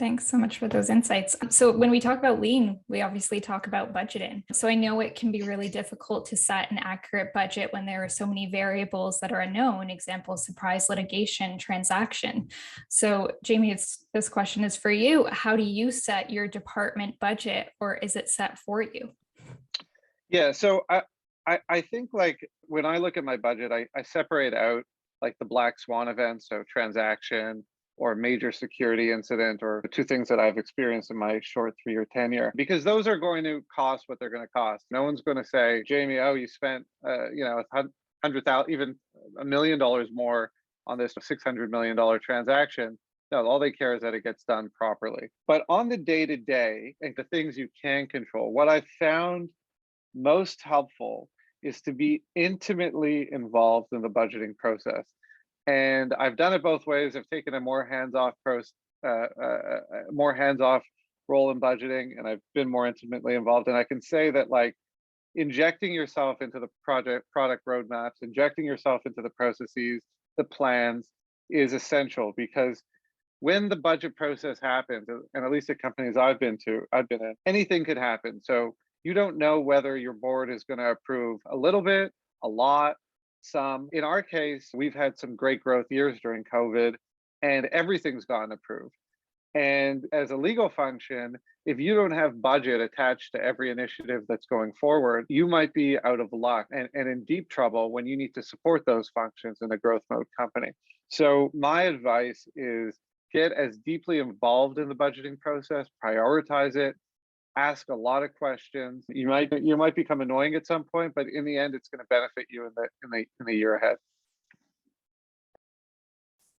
Thanks so much for those insights. So when we talk about lean, we obviously talk about budgeting. So I know it can be really difficult to set an accurate budget when there are so many variables that are unknown. Example, surprise litigation, transaction. So Jamie, this question is for you. How do you set your department budget, or is it set for you? Yeah, so I think like when I look at my budget, I separate out like the black swan events, so transaction or major security incident, or the two things that I've experienced in my short 3-year tenure, because those are going to cost what they're going to cost. No one's going to say, Jamie, oh, you spent, 100,000, even $1 million more on this $600 million transaction. No, all they care is that it gets done properly. But on the day to day, and the things you can control, what I've found most helpful is to be intimately involved in the budgeting process. And I've done it both ways. I've taken a more more hands-off role in budgeting, and I've been more intimately involved. And I can say that like injecting yourself into the product roadmaps, injecting yourself into the processes, the plans is essential, because when the budget process happens, and at least at companies I've been in, anything could happen. So you don't know whether your board is going to approve a little bit, a lot, some. In our case, we've had some great growth years during COVID, and everything's gotten approved. And as a legal function, if you don't have budget attached to every initiative that's going forward, you might be out of luck and in deep trouble when you need to support those functions in a growth mode company. So my advice is get as deeply involved in the budgeting process, prioritize it, ask a lot of questions. You might become annoying at some point, but in the end, it's going to benefit you in the year ahead.